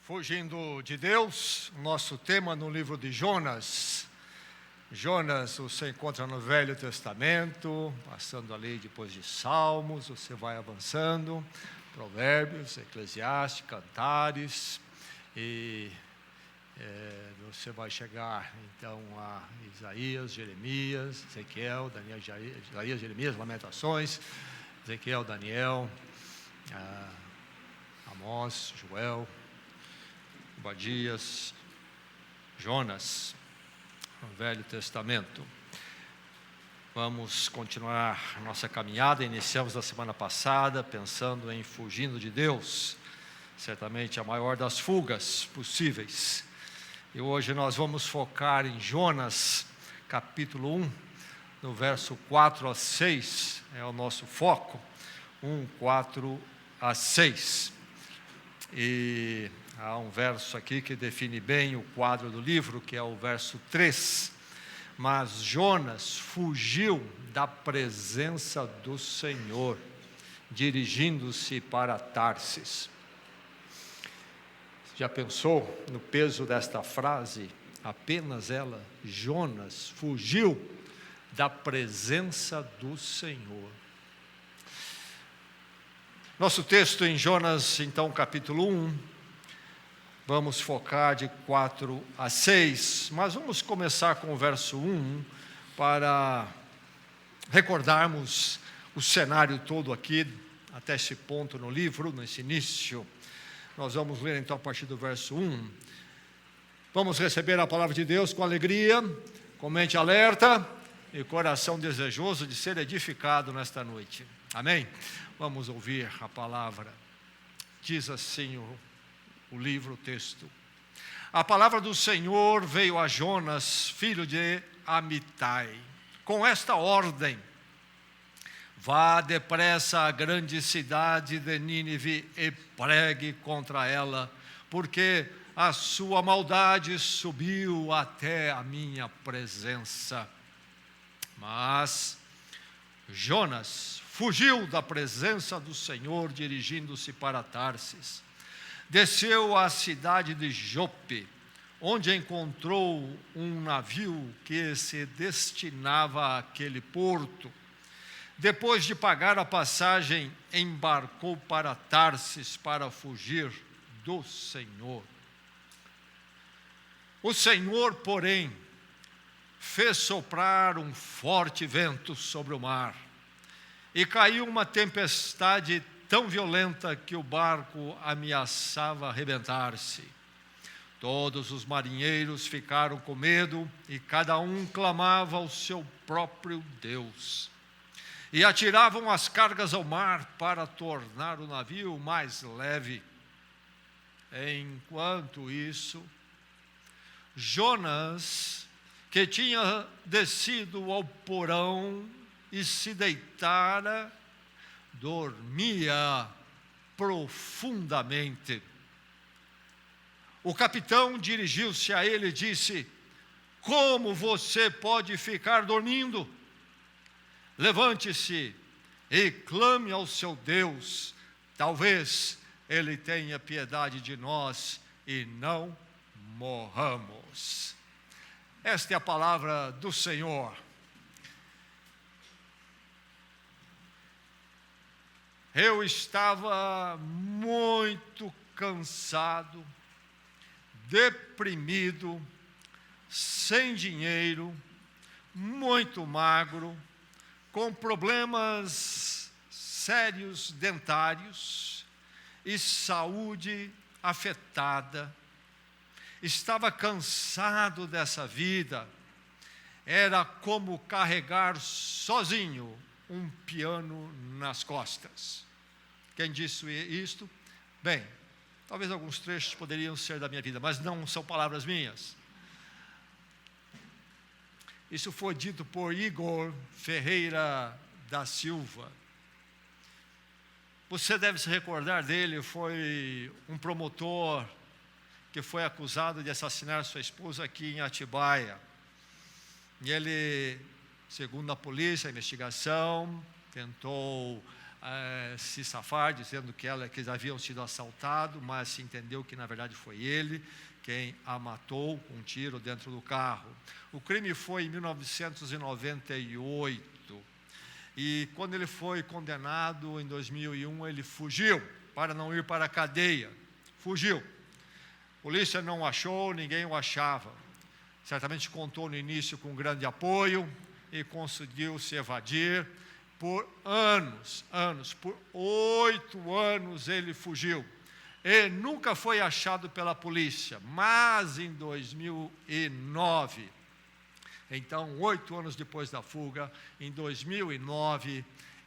Fugindo de Deus, nosso tema no livro de Jonas. Jonas você encontra no Velho Testamento, passando ali depois de Salmos, você vai avançando, Provérbios, Eclesiastes, Cantares, e você vai chegar então a Isaías, Jeremias, Ezequiel, Daniel, Isaías, Jeremias, Lamentações, Ezequiel, Daniel, Amós, Joel, Obadias, Jonas, no Velho Testamento. Vamos continuar nossa caminhada. Iniciamos na semana passada pensando em fugindo de Deus, certamente a maior das fugas possíveis. E hoje nós vamos focar em Jonas, capítulo 1, no verso 4 a 6, é o nosso foco, 1, 4 a 6. E há um verso aqui que define bem o quadro do livro, que é o verso 3. Mas Jonas fugiu da presença do Senhor, dirigindo-se para Tarsis. Já pensou no peso desta frase? Apenas ela, Jonas, fugiu da presença do Senhor. Nosso texto em Jonas, então, capítulo 1, vamos focar de 4 a 6, mas vamos começar com o verso 1 para recordarmos o cenário todo aqui, até esse ponto no livro, nesse início. Nós vamos ler então a partir do verso 1. Vamos receber a palavra de Deus com alegria, com mente alerta e coração desejoso de ser edificado nesta noite. Amém? Vamos ouvir a palavra. Diz assim o livro, o texto. A palavra do Senhor veio a Jonas, filho de Amitai, com esta ordem: vá depressa à grande cidade de Nínive e pregue contra ela, porque a sua maldade subiu até a minha presença. Mas Jonas fugiu da presença do Senhor, dirigindo-se para Tarsis. Desceu à cidade de Jope, onde encontrou um navio que se destinava àquele porto. Depois de pagar a passagem, embarcou para Tarsis para fugir do Senhor. O Senhor, porém, fez soprar um forte vento sobre o mar, e caiu uma tempestade tão violenta que o barco ameaçava arrebentar-se. Todos os marinheiros ficaram com medo e cada um clamava ao seu próprio Deus. E atiravam as cargas ao mar para tornar o navio mais leve. Enquanto isso, Jonas, que tinha descido ao porão e se deitara, dormia profundamente. O capitão dirigiu-se a ele e disse: como você pode ficar dormindo? Levante-se e clame ao seu Deus, talvez ele tenha piedade de nós e não morramos. Esta é a palavra do Senhor. Eu estava muito cansado, deprimido, sem dinheiro, muito magro, com problemas sérios dentários e saúde afetada. Estava cansado dessa vida. Era como carregar sozinho um piano nas costas. Quem disse isto? Bem, talvez alguns trechos poderiam ser da minha vida, mas não são palavras minhas. Isso foi dito por Igor Ferreira da Silva. Você deve se recordar dele, foi um promotor que foi acusado de assassinar sua esposa aqui em Atibaia. E ele, segundo a polícia, a investigação, tentou se safar, dizendo que eles haviam sido assaltados, mas se entendeu que na verdade foi ele quem a matou com um tiro dentro do carro. O crime foi em 1998 e quando ele foi condenado em 2001, ele fugiu para não ir para a cadeia. Fugiu. A polícia não o achou, ninguém o achava. Certamente contou no início com grande apoio e conseguiu se evadir. Por anos, por 8 anos ele fugiu. E nunca foi achado pela polícia, mas em 2009, então 8 anos depois da fuga, em 2009,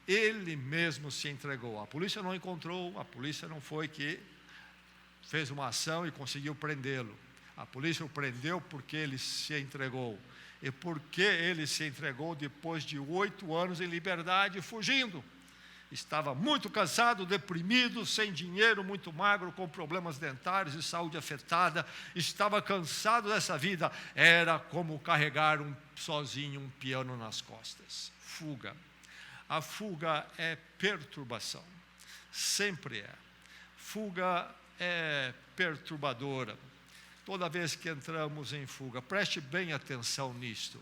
ele mesmo se entregou. A polícia não encontrou, a polícia não foi que fez uma ação e conseguiu prendê-lo. A polícia o prendeu porque ele se entregou. E porque ele se entregou depois de 8 anos em liberdade, fugindo. Estava muito cansado, deprimido, sem dinheiro, muito magro, com problemas dentários e saúde afetada. Estava cansado dessa vida. Era como carregar sozinho um piano nas costas. Fuga. A fuga é perturbação. Sempre é. Fuga é perturbadora. Toda vez que entramos em fuga, preste bem atenção nisto.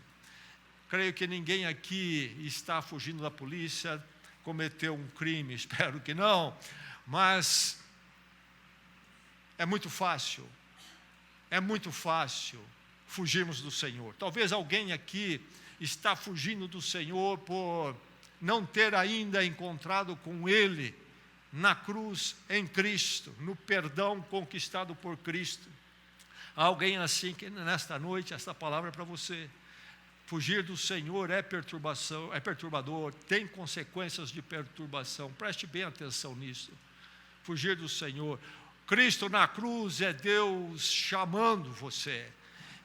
Creio que ninguém aqui está fugindo da polícia, cometeu um crime, espero que não, mas é muito fácil fugirmos do Senhor. Talvez alguém aqui está fugindo do Senhor por não ter ainda encontrado com Ele na cruz em Cristo, no perdão conquistado por Cristo. Há alguém assim que nesta noite, esta palavra é para você. Fugir do Senhor é perturbação, é perturbador, tem consequências de perturbação. Preste bem atenção nisso. Fugir do Senhor. Cristo na cruz é Deus chamando você.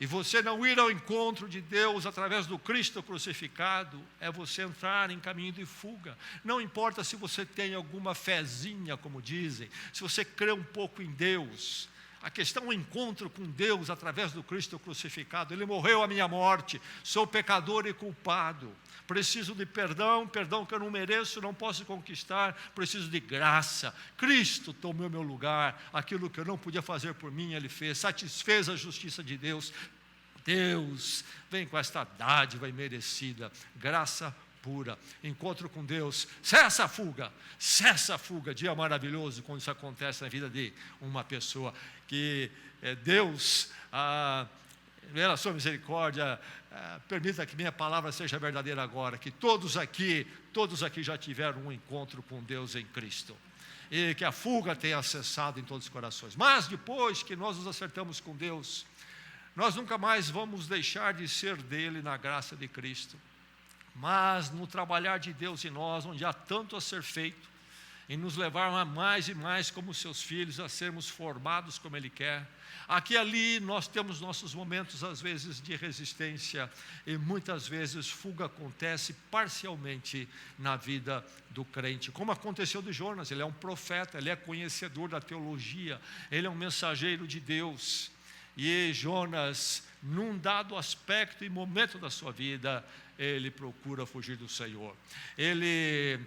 E você não ir ao encontro de Deus através do Cristo crucificado, é você entrar em caminho de fuga. Não importa se você tem alguma fezinha, como dizem, se você crê um pouco em Deus. A questão é o encontro com Deus através do Cristo crucificado. Ele morreu a minha morte, sou pecador e culpado. Preciso de perdão que eu não mereço, não posso conquistar. Preciso de graça. Cristo tomou meu lugar. Aquilo que eu não podia fazer por mim, Ele fez. Satisfez a justiça de Deus. Deus vem com esta dádiva imerecida. Graça pura, encontro com Deus, cessa a fuga, dia maravilhoso quando isso acontece na vida de uma pessoa, que Deus, pela sua misericórdia, permita que minha palavra seja verdadeira agora, que todos aqui já tiveram um encontro com Deus em Cristo, e que a fuga tenha cessado em todos os corações, mas depois que nós nos acertamos com Deus, nós nunca mais vamos deixar de ser dele na graça de Cristo. Mas no trabalhar de Deus em nós, onde há tanto a ser feito, em nos levar a mais e mais como seus filhos, a sermos formados como Ele quer. Aqui e ali nós temos nossos momentos, às vezes, de resistência, e muitas vezes fuga acontece parcialmente na vida do crente, como aconteceu de Jonas. Ele é um profeta, ele é conhecedor da teologia, ele é um mensageiro de Deus. E Jonas, num dado aspecto e momento da sua vida, ele procura fugir do Senhor. Ele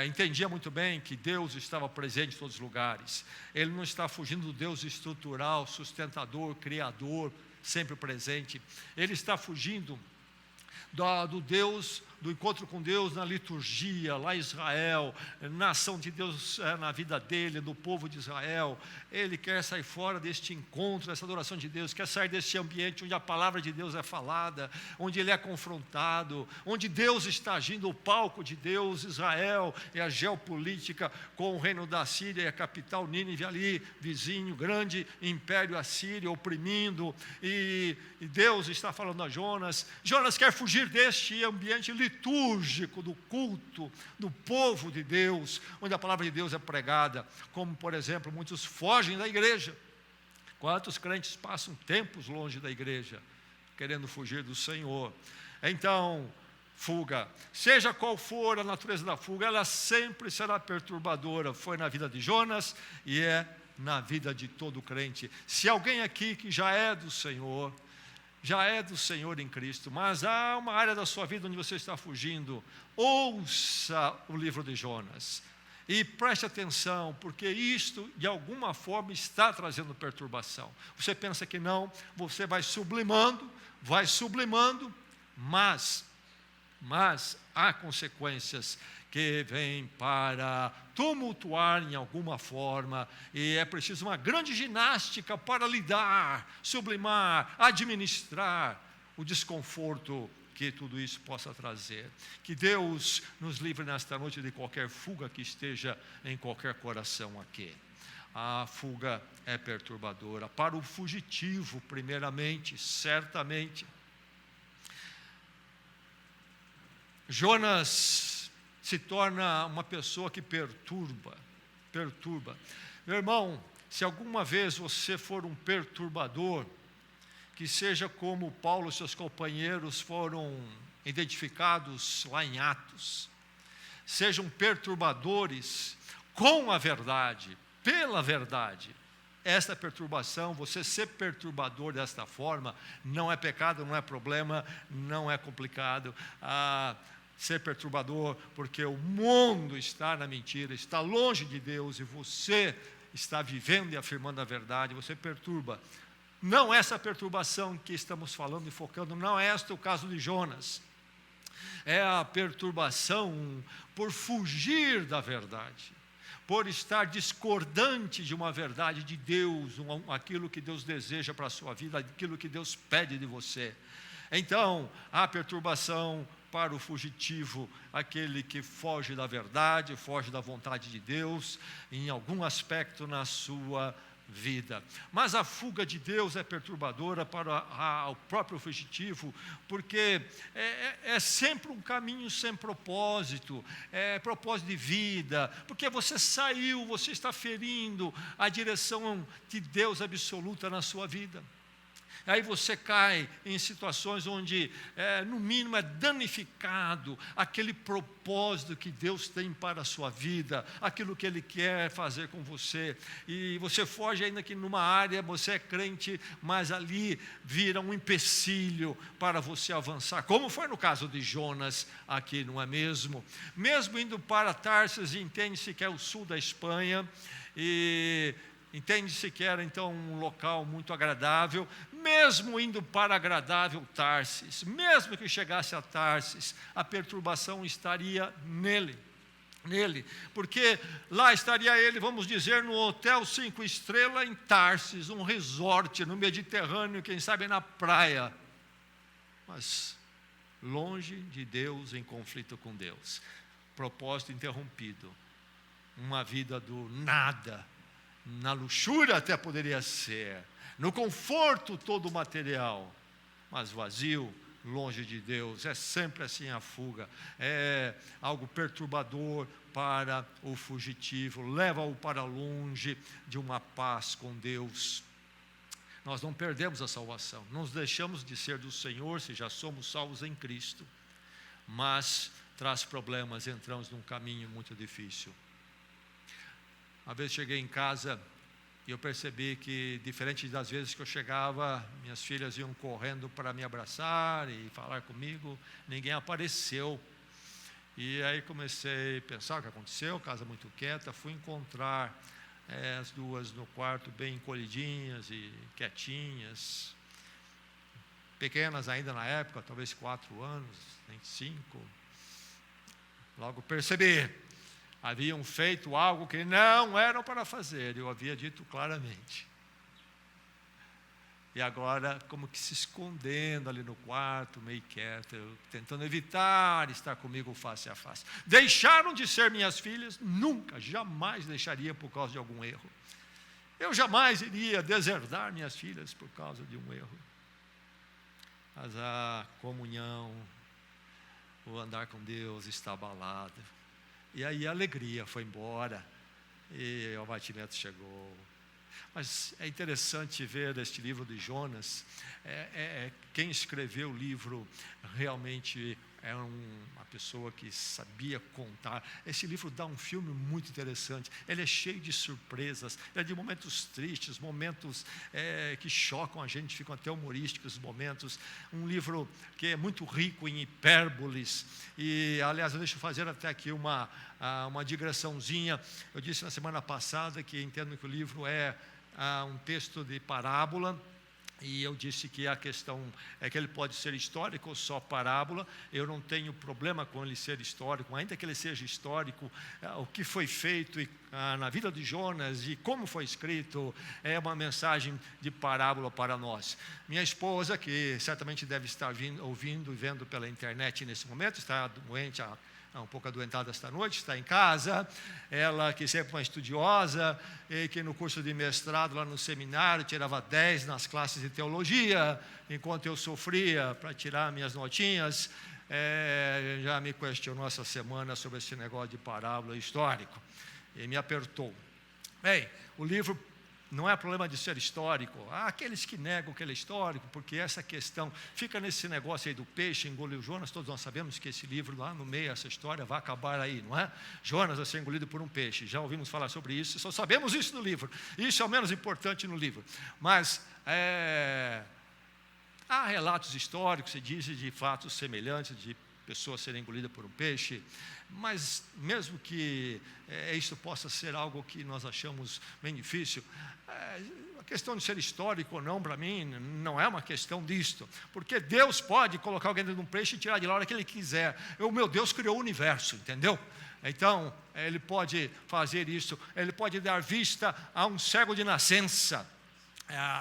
entendia muito bem que Deus estava presente em todos os lugares. Ele não está fugindo do Deus estrutural, sustentador, criador, sempre presente. Ele está fugindo do Deus, do encontro com Deus na liturgia, lá em Israel, na ação de Deus na vida dele, do povo de Israel. Ele quer sair fora deste encontro, dessa adoração de Deus, quer sair deste ambiente onde a palavra de Deus é falada, onde ele é confrontado, onde Deus está agindo, o palco de Deus, Israel, e a geopolítica com o reino da Síria, e a capital Nínive ali, vizinho, grande império assírio, oprimindo, e Deus está falando a Jonas. Jonas quer fugir deste ambiente litúrgico do culto do povo de Deus, onde a palavra de Deus é pregada, como por exemplo, muitos fogem da igreja. Quantos crentes passam tempos longe da igreja, querendo fugir do Senhor? Então, fuga, seja qual for a natureza da fuga, ela sempre será perturbadora. Foi na vida de Jonas e é na vida de todo crente. Se alguém aqui que já é do Senhor em Cristo, mas há uma área da sua vida onde você está fugindo, ouça o livro de Jonas. E preste atenção, porque isto, de alguma forma, está trazendo perturbação. Você pensa que não, você vai sublimando, mas há consequências que vêm para tumultuar em alguma forma, e é preciso uma grande ginástica para lidar, sublimar, administrar o desconforto que tudo isso possa trazer. Que Deus nos livre nesta noite de qualquer fuga que esteja em qualquer coração aqui. A fuga é perturbadora. Para o fugitivo, primeiramente, certamente. Jonas se torna uma pessoa que perturba. Meu irmão, se alguma vez você for um perturbador, que seja como Paulo e seus companheiros foram identificados lá em Atos, sejam perturbadores com a verdade, pela verdade. Esta perturbação, você ser perturbador desta forma, não é pecado, não é problema, não é complicado. Ser perturbador, porque o mundo está na mentira, está longe de Deus, e você está vivendo e afirmando a verdade, você perturba. Não essa perturbação que estamos falando e focando, não é este o caso de Jonas. É a perturbação por fugir da verdade, por estar discordante de uma verdade de Deus, aquilo que Deus deseja para a sua vida, aquilo que Deus pede de você. Então, a perturbação para o fugitivo, aquele que foge da verdade, foge da vontade de Deus, em algum aspecto na sua vida. Mas a fuga de Deus é perturbadora para o próprio fugitivo, porque é sempre um caminho sem propósito, é propósito de vida, porque você saiu, você está ferindo a direção de Deus absoluta na sua vida. Aí você cai em situações onde, no mínimo, é danificado aquele propósito que Deus tem para a sua vida, aquilo que Ele quer fazer com você. E você foge ainda que numa área, você é crente, mas ali vira um empecilho para você avançar, como foi no caso de Jonas aqui, não é mesmo? Mesmo indo para Tarsis, entende-se que é o sul da Espanha, e entende-se que era então um local muito agradável. Mesmo indo para agradável Tarsis, mesmo que chegasse a Tarsis, a perturbação estaria nele, porque lá estaria ele, vamos dizer, no hotel 5 estrelas em Tarsis, um resort no Mediterrâneo, quem sabe na praia, mas longe de Deus, em conflito com Deus, propósito interrompido, uma vida do nada, na luxúria até poderia ser, no conforto todo material, mas vazio, longe de Deus. É sempre assim a fuga, é algo perturbador para o fugitivo, leva-o para longe de uma paz com Deus. Nós não perdemos a salvação, não deixamos de ser do Senhor se já somos salvos em Cristo, mas traz problemas, entramos num caminho muito difícil. Uma vez cheguei em casa e eu percebi que, diferente das vezes que eu chegava, minhas filhas iam correndo para me abraçar e falar comigo, ninguém apareceu. E aí comecei a pensar o que aconteceu, casa muito quieta, fui encontrar as duas no quarto bem encolhidinhas e quietinhas, pequenas ainda na época, talvez 4 anos, nem 5. Logo percebi. Haviam feito algo que não eram para fazer, eu havia dito claramente. E agora, como que se escondendo ali no quarto, meio quieto, tentando evitar estar comigo face a face. Deixaram de ser minhas filhas? Nunca, jamais deixaria por causa de algum erro. Eu jamais iria deserdar minhas filhas por causa de um erro. Mas a comunhão, o andar com Deus está abalado. E aí a alegria foi embora, e o abatimento chegou. Mas é interessante ver este livro de Jonas, quem escreveu o livro realmente é uma pessoa que sabia contar. Esse livro dá um filme muito interessante. Ele é cheio de surpresas, é de momentos tristes, momentos que chocam a gente, ficam até humorísticos momentos. Um livro que é muito rico em hipérboles. E, aliás, deixa eu fazer até aqui uma digressãozinha. Eu disse na semana passada que entendo que o livro é um texto de parábola. E eu disse que a questão é que ele pode ser histórico ou só parábola. Eu não tenho problema com ele ser histórico, ainda que ele seja histórico. O que foi feito na vida de Jonas e como foi escrito é uma mensagem de parábola para nós. Minha esposa, que certamente deve estar ouvindo e vendo pela internet nesse momento, está doente, um pouco adoentada esta noite, está em casa. Ela, que sempre é uma estudiosa, e que no curso de mestrado lá no seminário tirava 10 nas classes de teologia, enquanto eu sofria para tirar minhas notinhas, já me questionou essa semana sobre esse negócio de parábola histórico, e me apertou. Bem, o livro não é problema de ser histórico. Há aqueles que negam que ele é histórico, porque essa questão fica nesse negócio aí do peixe, engoliu Jonas. Todos nós sabemos que esse livro lá no meio, essa história vai acabar aí, não é? Jonas vai ser engolido por um peixe. Já ouvimos falar sobre isso, só sabemos isso no livro. Isso é o menos importante no livro. Mas há relatos históricos, se diz, de fatos semelhantes, de pessoas serem engolidas por um peixe, mas mesmo que isso possa ser algo que nós achamos bem difícil, a questão de ser histórico ou não, para mim, não é uma questão disto, porque Deus pode colocar alguém dentro de um peixe e tirar de lá a hora que Ele quiser. O meu Deus criou o universo, entendeu? Então, Ele pode fazer isso, Ele pode dar vista a um cego de nascença.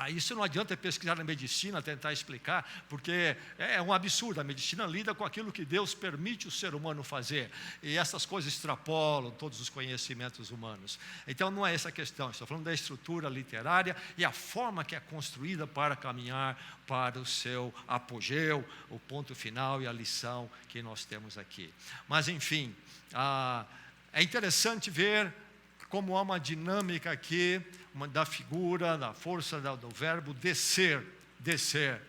Isso não adianta pesquisar na medicina, tentar explicar, porque é um absurdo. A medicina lida com aquilo que Deus permite o ser humano fazer, e essas coisas extrapolam todos os conhecimentos humanos. Então não é essa a questão, estou falando da estrutura literária e a forma que é construída para caminhar para o seu apogeu, o ponto final e a lição que nós temos aqui. Mas enfim, é interessante ver como há uma dinâmica aqui, da figura, da força do verbo descer.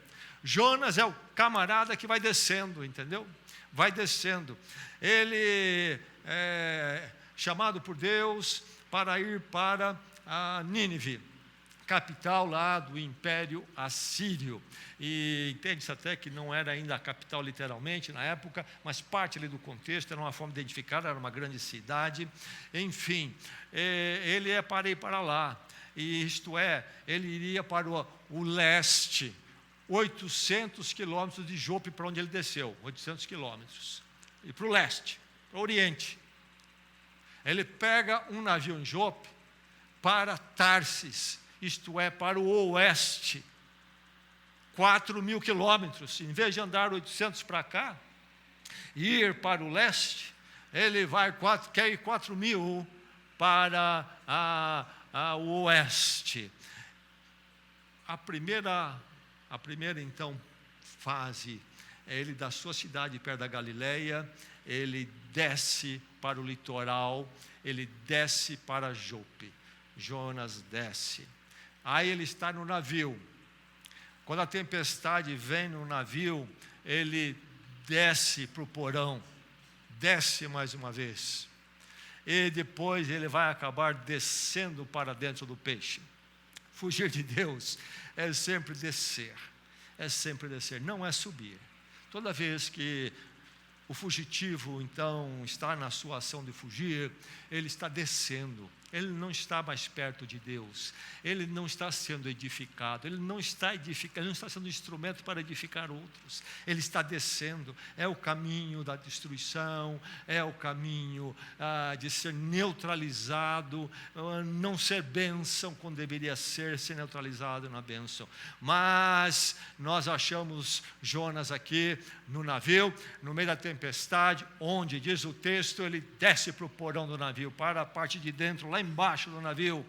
Jonas é o camarada que vai descendo, entendeu? Vai descendo. Ele é chamado por Deus para ir para a Nínive, capital lá do Império Assírio. E entende-se até que não era ainda a capital literalmente na época, mas parte ali do contexto, era uma forma de identificar, era uma grande cidade. Enfim, ele é para ir para lá. E isto é, ele iria para o leste, 800 quilômetros de Jope, para onde ele desceu, 800 quilômetros, e para o leste, para o oriente. Ele pega um navio em Jope para Tarsis, isto é, para o oeste, 4.000 quilômetros. Em vez de andar 800 para cá, e ir para o leste, ele quer ir 4.000 para o oeste. A primeira então fase é ele da sua cidade perto da Galileia, ele desce para o litoral, ele desce para Jope. Jonas desce. Aí ele está no navio. Quando a tempestade vem no navio, ele desce para o porão, desce mais uma vez. E depois ele vai acabar descendo para dentro do peixe. Fugir de Deus é sempre descer, não é subir. Toda vez que o fugitivo, então, está na sua ação de fugir, ele está descendo, ele não está mais perto de Deus, ele não está sendo edificado, ele não está sendo instrumento para edificar outros, ele está descendo. É o caminho da destruição, é o caminho de ser neutralizado, não ser bênção quando deveria ser neutralizado na bênção. Mas nós achamos Jonas aqui no navio, no meio da tempestade, onde diz o texto, ele desce para o porão do navio, para a parte de dentro, lá embaixo do navio,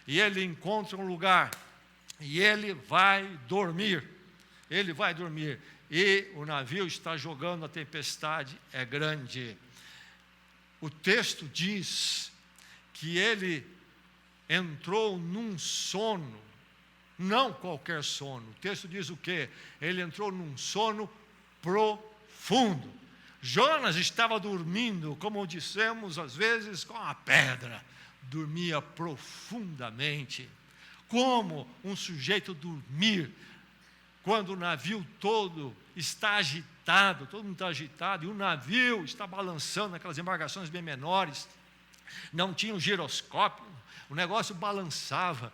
e ele encontra um lugar, e ele vai dormir, e o navio está jogando, a tempestade é grande. O texto diz que ele entrou num sono, não qualquer sono. O texto diz o quê? Ele entrou num sono profundo. Jonas estava dormindo, como dissemos às vezes, com a pedra. Dormia profundamente. Como um sujeito dormir quando o navio todo está agitado, todo mundo está agitado, e o navio está balançando naquelas embarcações bem menores, não tinha um giroscópio, o negócio balançava,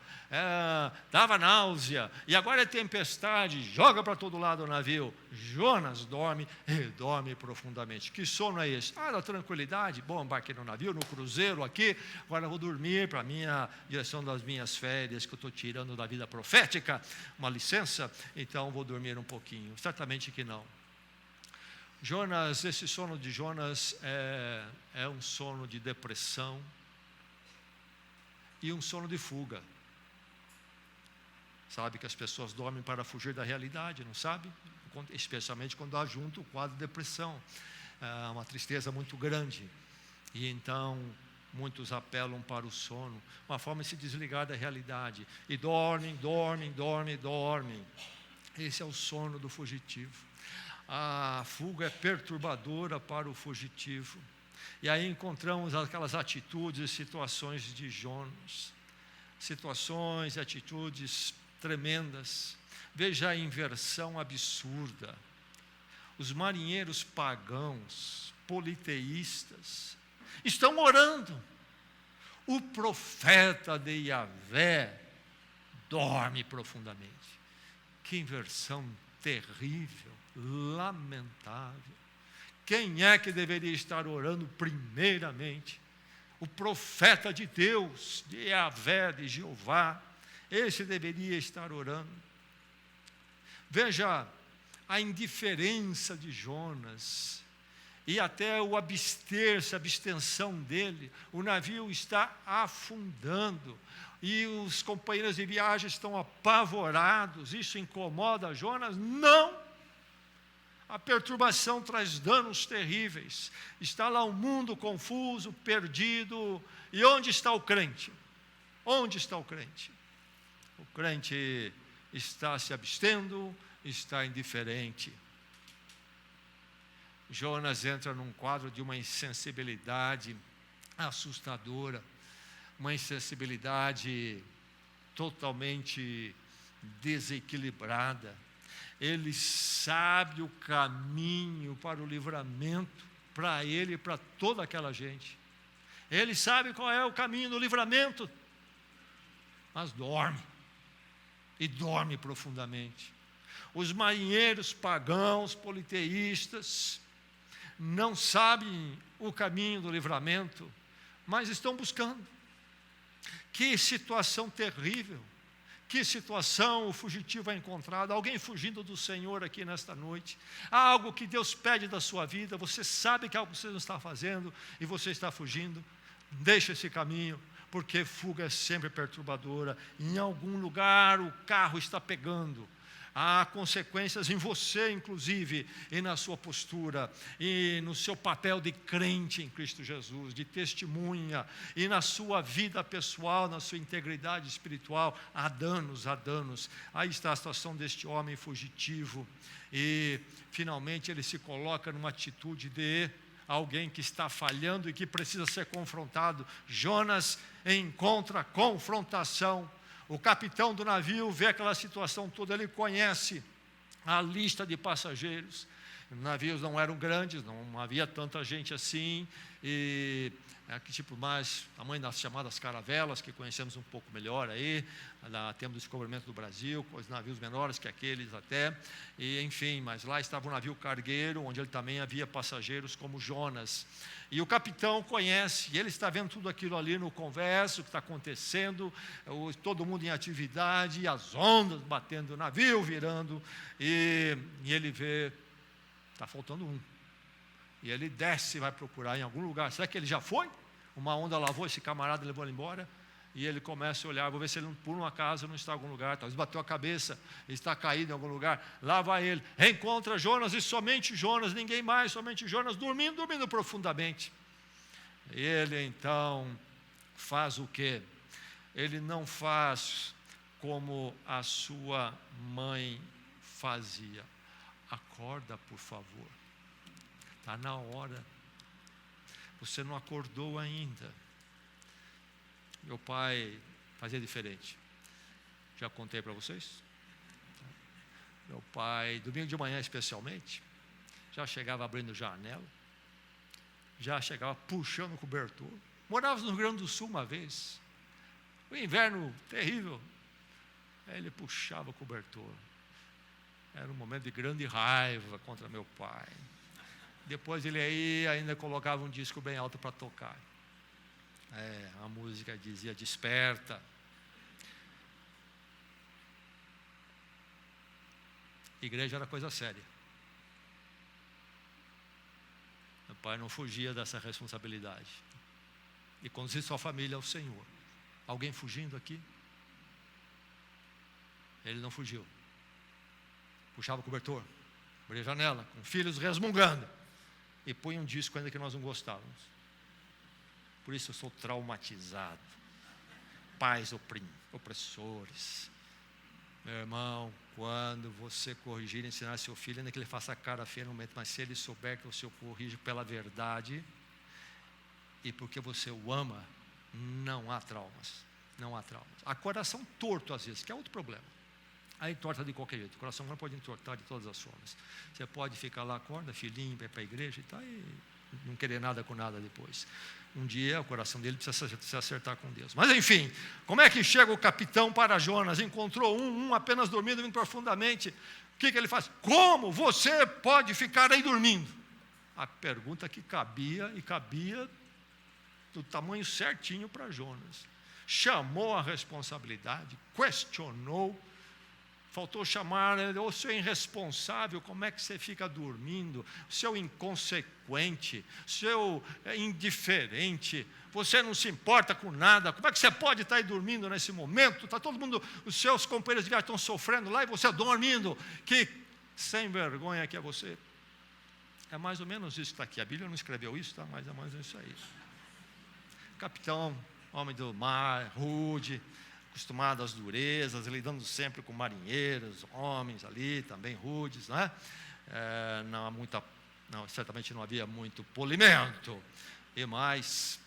dava náusea, e agora é tempestade, joga para todo lado o navio. Jonas dorme, e dorme profundamente. Que sono é esse? Da tranquilidade. Bom, embarquei no navio, no cruzeiro aqui, agora vou dormir para a minha direção das minhas férias, que eu estou tirando da vida profética, uma licença, então vou dormir um pouquinho. Certamente que não. Jonas, esse sono de Jonas é um sono de depressão e um sono de fuga. Sabe que as pessoas dormem para fugir da realidade, não sabe? Especialmente quando há junto o quadro de depressão, uma tristeza muito grande. E então muitos apelam para o sono, uma forma de se desligar da realidade. E dormem. Esse é o sono do fugitivo. A fuga é perturbadora para o fugitivo. E aí encontramos aquelas atitudes e situações de Jonas. Situações e atitudes tremendas. Veja a inversão absurda. Os marinheiros pagãos, politeístas, estão orando. O profeta de Yahvé dorme profundamente. Que inversão terrível, lamentável. Quem é que deveria estar orando primeiramente? O profeta de Deus, de Yahvé, de Jeová. Esse deveria estar orando. Veja a indiferença de Jonas e até o abster-se, a abstenção dele. O navio está afundando e os companheiros de viagem estão apavorados. Isso incomoda Jonas? Não! A perturbação traz danos terríveis. Está lá um mundo confuso, perdido. E onde está o crente? Onde está o crente? O crente está se abstendo, está indiferente. Jonas entra num quadro de uma insensibilidade assustadora, uma insensibilidade totalmente desequilibrada. Ele sabe o caminho para o livramento, para ele e para toda aquela gente. Ele sabe qual é o caminho do livramento, mas dorme, e dorme profundamente. Os marinheiros pagãos, politeístas, não sabem o caminho do livramento, mas estão buscando. Que situação terrível! Que situação o fugitivo é encontrado, alguém fugindo do Senhor aqui nesta noite. Há algo que Deus pede da sua vida, você sabe que algo você não está fazendo e você está fugindo. Deixa esse caminho, porque fuga é sempre perturbadora. Em algum lugar o carro está pegando. Há consequências em você, inclusive, e na sua postura, e no seu papel de crente em Cristo Jesus, de testemunha, e na sua vida pessoal, na sua integridade espiritual. Há danos, há danos. Aí está a situação deste homem fugitivo, e finalmente ele se coloca numa atitude de alguém que está falhando e que precisa ser confrontado. Jonas encontra confrontação. O capitão do navio vê aquela situação toda, ele conhece a lista de passageiros. Os navios não eram grandes, não havia tanta gente assim, e que tipo mais, tamanho das chamadas caravelas, que conhecemos um pouco melhor aí, temos o descobrimento do Brasil, com os navios menores que aqueles até, e enfim, mas lá estava um navio cargueiro, onde ele também havia passageiros como Jonas. E o capitão conhece, e ele está vendo tudo aquilo ali no converso, o que está acontecendo, todo mundo em atividade, as ondas batendo, o navio virando, e ele vê, está faltando um. E ele desce e vai procurar em algum lugar. Será que ele já foi? Uma onda lavou esse camarada e levou ele embora? E ele começa a olhar, vou ver se ele por um acaso não está em algum lugar, talvez bateu a cabeça, ele está caído em algum lugar. Lá vai ele, reencontra Jonas, e somente Jonas, ninguém mais, somente Jonas, dormindo profundamente. Ele então faz o quê? Ele não faz como a sua mãe fazia. Acorda, por favor. Está na hora. Você não acordou ainda. Meu pai fazia diferente. Já contei para vocês? Meu pai, domingo de manhã especialmente, já chegava abrindo janela, já chegava puxando o cobertor. Morávamos no Rio Grande do Sul uma vez, o inverno terrível. Aí ele puxava o cobertor. Era um momento de grande raiva contra meu pai. Depois ele aí ainda colocava um disco bem alto para tocar. A música dizia: desperta. Igreja era coisa séria. Meu pai não fugia dessa responsabilidade. E conduzir sua família ao Senhor. Alguém fugindo aqui? Ele não fugiu. Puxava o cobertor, abria a janela, com filhos resmungando. E punha um disco ainda que nós não gostávamos. Por isso eu sou traumatizado. Pais opressores. Meu irmão, quando você corrigir e ensinar seu filho, ainda que ele faça cara feia no momento, mas se ele souber que você o corrige pela verdade, e porque você o ama, não há traumas. Não há traumas. Há coração torto às vezes, que é outro problema. Aí entorta de qualquer jeito. O coração não pode entortar de todas as formas. Você pode ficar lá, acorda, filhinho, vai para a igreja e tal, e não querer nada com nada depois. Um dia o coração dele precisa se acertar com Deus. Mas enfim, como é que chega o capitão para Jonas? Encontrou um apenas dormindo profundamente. O que ele faz? Como você pode ficar aí dormindo? A pergunta que cabia do tamanho certinho para Jonas. Chamou a responsabilidade, questionou. Faltou chamar, ô seu irresponsável, como é que você fica dormindo? Seu inconsequente, seu indiferente, você não se importa com nada, como é que você pode estar aí dormindo nesse momento? Está todo mundo, os seus companheiros de viagem estão sofrendo lá e você dormindo, que sem vergonha que é você. É mais ou menos isso que está aqui, a Bíblia não escreveu isso, tá? Mas é mais ou menos isso aí. Capitão, homem do mar, rude, acostumado às durezas, lidando sempre com marinheiros, homens ali, também rudes, né? Certamente não havia muito polimento. E mais,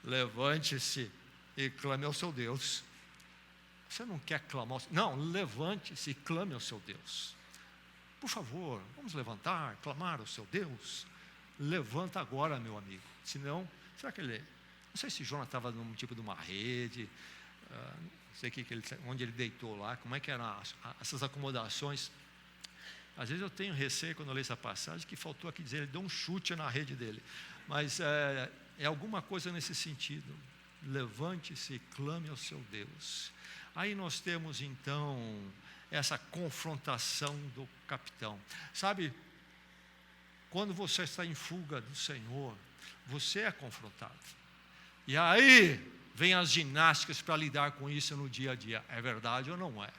levante-se e clame ao seu Deus. Você não quer clamar? Não, levante-se e clame ao seu Deus. Por favor, vamos levantar, clamar ao seu Deus. Levanta agora, meu amigo. Senão, será que ele... Não sei se Jonas estava num tipo de uma rede... não sei onde ele deitou lá, como é que eram essas acomodações. Às vezes eu tenho receio quando eu leio essa passagem que faltou aqui dizer, ele deu um chute na rede dele, mas é alguma coisa nesse sentido. Levante-se e clame ao seu Deus. Aí nós temos então essa confrontação do capitão. Sabe, quando você está em fuga do Senhor, você é confrontado. E aí vem as ginásticas para lidar com isso no dia a dia. É verdade ou não é?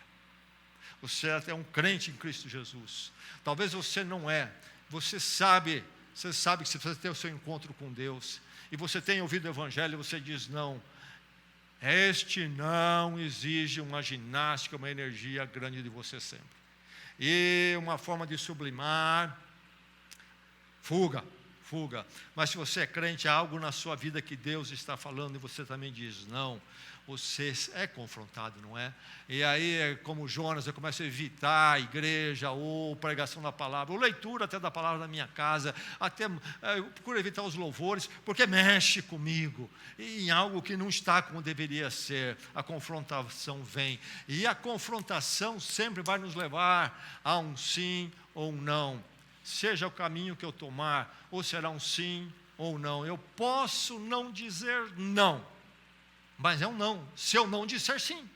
Você é um crente em Cristo Jesus. Talvez você não é. Você sabe que se você tem o seu encontro com Deus, e você tem ouvido o Evangelho, você diz não. Este não exige uma ginástica, uma energia grande de você sempre. E uma forma de sublimar, fuga. Mas se você é crente, há algo na sua vida que Deus está falando e você também diz não, você é confrontado, não é? E aí, como Jonas, eu começo a evitar a igreja ou pregação da palavra, ou leitura até da palavra na minha casa, até eu procuro evitar os louvores, porque mexe comigo, e em algo que não está como deveria ser. A confrontação vem, e a confrontação sempre vai nos levar a um sim ou um não. Seja o caminho que eu tomar, ou será um sim ou não. Eu posso não dizer não, mas é um não, se eu não disser sim.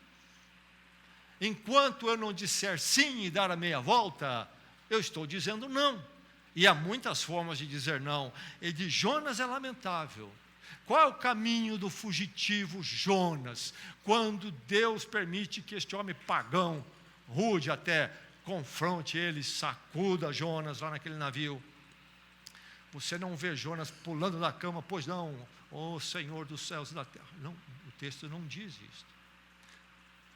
Enquanto eu não disser sim e dar a meia volta, eu estou dizendo não. E há muitas formas de dizer não. E de Jonas é lamentável. Qual é o caminho do fugitivo Jonas, quando Deus permite que este homem pagão, rude até, confronte ele, sacuda Jonas lá naquele navio? Você não vê Jonas pulando da cama, pois não, ó Senhor dos céus e da terra. Não, o texto não diz isso.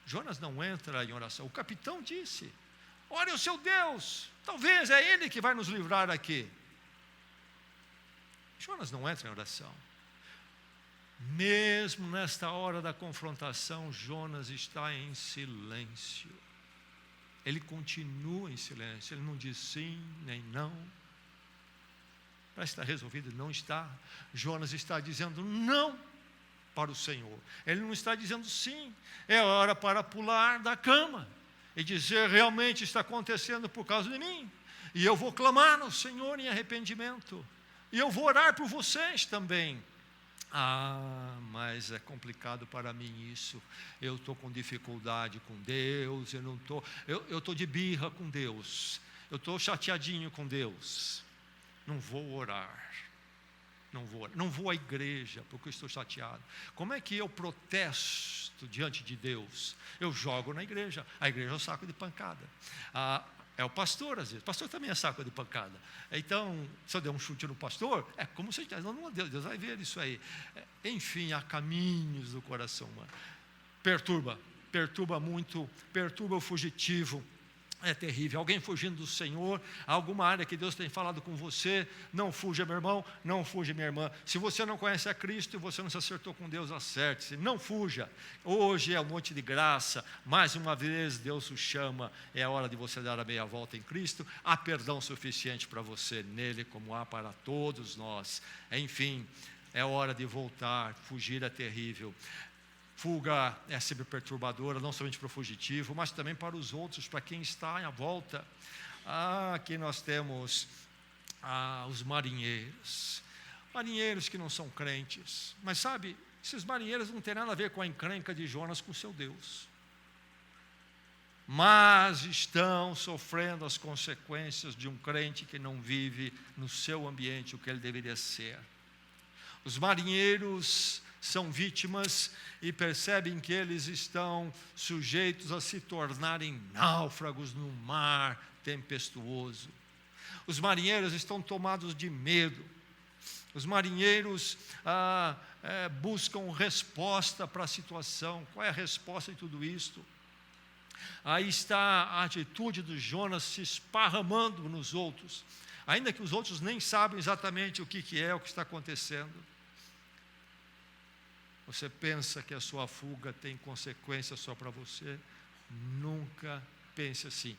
Jonas não entra em oração. O capitão disse, ore ao seu Deus, talvez é Ele que vai nos livrar aqui. Jonas não entra em oração. Mesmo nesta hora da confrontação, Jonas está em silêncio. Ele continua em silêncio, ele não diz sim nem não. Parece que está resolvido, não está. Jonas está dizendo não para o Senhor. Ele não está dizendo sim. É hora para pular da cama e dizer: realmente está acontecendo por causa de mim. E eu vou clamar ao Senhor em arrependimento. E eu vou orar por vocês também. Mas é complicado para mim isso. Eu estou com dificuldade com Deus. Eu estou de birra com Deus. Eu estou chateadinho com Deus. Não vou orar. Não vou à igreja porque eu estou chateado. Como é que eu protesto diante de Deus? Eu jogo na igreja. A igreja é um saco de pancada. É o pastor, às vezes. O pastor também é saco de pancada. Então, se eu der um chute no pastor, é como se não, Deus vai ver isso aí. Enfim, há caminhos do coração humano. Perturba muito, perturba o fugitivo. É terrível. Alguém fugindo do Senhor, alguma área que Deus tem falado com você, não fuja, meu irmão, não fuja, minha irmã. Se você não conhece a Cristo e você não se acertou com Deus, acerte-se, não fuja. Hoje é um monte de graça, mais uma vez Deus o chama, é a hora de você dar a meia volta em Cristo. Há perdão suficiente para você nele, como há para todos nós. Enfim, é hora de voltar. Fugir é terrível. Fuga é sempre perturbadora, não somente para o fugitivo, mas também para os outros, para quem está à volta. Aqui nós temos os marinheiros. Marinheiros que não são crentes. Mas sabe, esses marinheiros não têm nada a ver com a encrenca de Jonas com seu Deus. Mas estão sofrendo as consequências de um crente que não vive no seu ambiente o que ele deveria ser. Os marinheiros são vítimas e percebem que eles estão sujeitos a se tornarem náufragos no mar tempestuoso. Os marinheiros estão tomados de medo. Os marinheiros buscam resposta para a situação. Qual é a resposta de tudo isto? Aí está a atitude do Jonas se esparramando nos outros, ainda que os outros nem sabem exatamente o que é o que está acontecendo. Você pensa que a sua fuga tem consequência só para você? Nunca pense assim.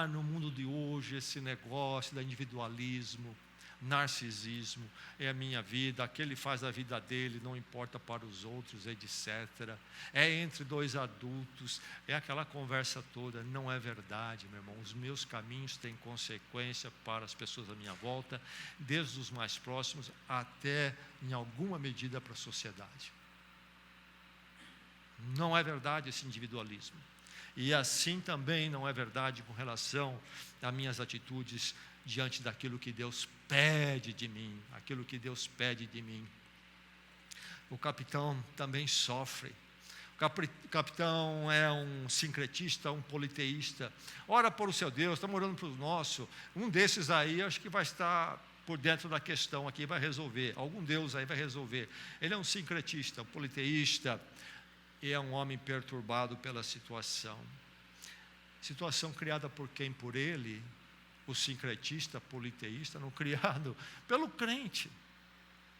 No mundo de hoje, esse negócio do individualismo, narcisismo, é a minha vida, aquele faz a vida dele, não importa para os outros, etc. É entre dois adultos, é aquela conversa toda. Não é verdade, meu irmão. Os meus caminhos têm consequência para as pessoas à minha volta, desde os mais próximos até, em alguma medida, para a sociedade. Não é verdade esse individualismo. E assim também não é verdade com relação às minhas atitudes diante daquilo que Deus pede de mim, aquilo que Deus pede de mim. O capitão também sofre. O capitão é um sincretista, um politeísta. Ora por o seu Deus, estamos orando para o nosso. Um desses aí, acho que vai estar por dentro da questão aqui, vai resolver. Algum Deus aí vai resolver. Ele é um sincretista, um politeísta, e é um homem perturbado pela situação. Situação criada por quem? Por ele, o sincretista, politeísta, não criado pelo crente,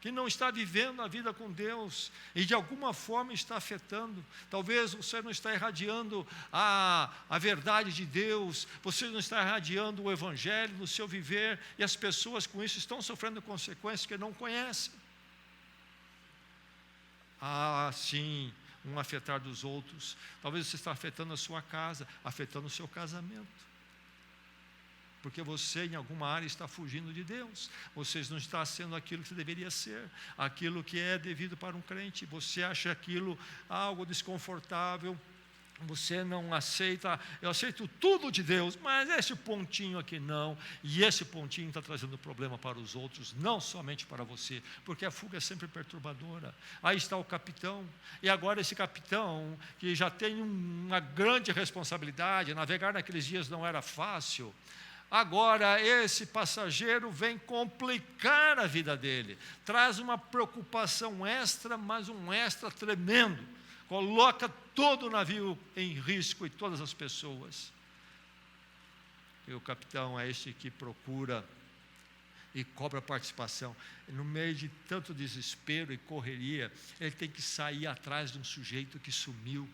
que não está vivendo a vida com Deus e de alguma forma está afetando. Talvez você não está irradiando a verdade de Deus, você não está irradiando o Evangelho no seu viver, e as pessoas com isso estão sofrendo consequências que não conhecem. Sim, um afetar dos outros. Talvez você está afetando a sua casa, afetando o seu casamento, porque você em alguma área está fugindo de Deus. Você não está sendo aquilo que você deveria ser, aquilo que é devido para um crente. Você acha aquilo algo desconfortável, você não aceita. Eu aceito tudo de Deus, mas esse pontinho aqui não, e esse pontinho está trazendo problema para os outros, não somente para você, porque a fuga é sempre perturbadora. Aí está o capitão, e agora esse capitão, que já tem uma grande responsabilidade, navegar naqueles dias não era fácil. Agora esse passageiro vem complicar a vida dele, traz uma preocupação extra, mas um extra tremendo, coloca todo o navio em risco e todas as pessoas. E o capitão é este que procura e cobra participação. No meio de tanto desespero e correria, ele tem que sair atrás de um sujeito que sumiu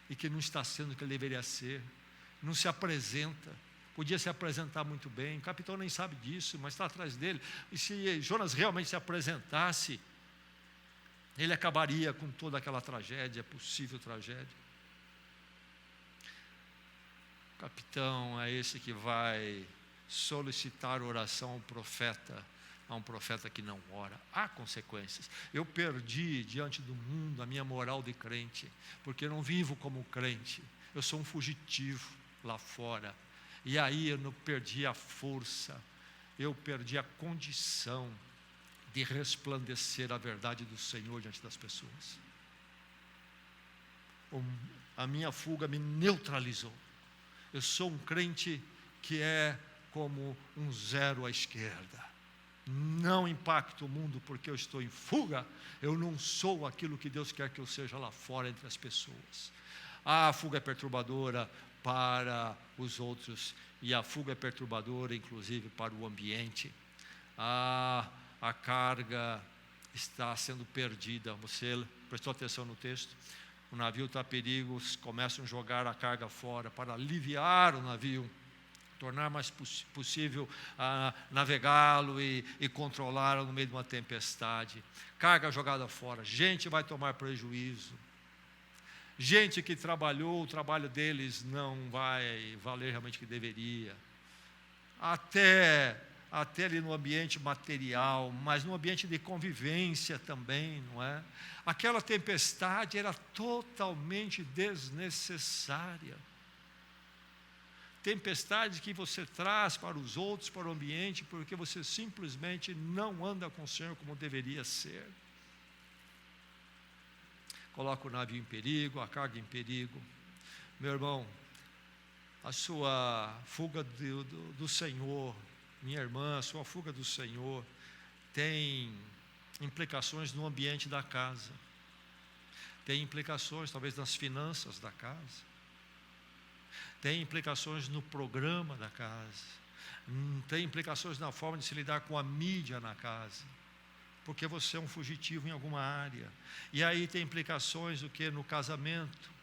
e que não está sendo o que ele deveria ser, não se apresenta, podia se apresentar muito bem, o capitão nem sabe disso, mas está atrás dele. E se Jonas realmente se apresentasse, ele acabaria com toda aquela tragédia, possível tragédia. O capitão é esse que vai solicitar oração a um profeta que não ora. Há consequências. Eu perdi diante do mundo a minha moral de crente, porque eu não vivo como crente, eu sou um fugitivo lá fora, e aí eu não perdi a força, eu perdi a condição de resplandecer a verdade do Senhor diante das pessoas. A minha fuga me neutralizou. Eu sou um crente que é como um zero à esquerda. Não impacto o mundo porque eu estou em fuga. Eu não sou aquilo que Deus quer que eu seja lá fora entre as pessoas. A fuga é perturbadora para os outros, e a fuga é perturbadora inclusive para o ambiente. A carga está sendo perdida. Você prestou atenção no texto? O navio está a perigo, começam a jogar a carga fora para aliviar o navio, tornar mais possível navegá-lo e controlá-lo no meio de uma tempestade. Carga jogada fora, gente vai tomar prejuízo. Gente que trabalhou, o trabalho deles não vai valer realmente o que deveria. Até ali no ambiente material, mas no ambiente de convivência também, não é? Aquela tempestade era totalmente desnecessária. Tempestade que você traz para os outros, para o ambiente, porque você simplesmente não anda com o Senhor como deveria ser. Coloca o navio em perigo, a carga em perigo. Meu irmão, a sua fuga do Senhor, minha irmã, a sua fuga do Senhor tem implicações no ambiente da casa, tem implicações talvez nas finanças da casa, tem implicações no programa da casa, tem implicações na forma de se lidar com a mídia na casa, porque você é um fugitivo em alguma área. E aí tem implicações o que no casamento,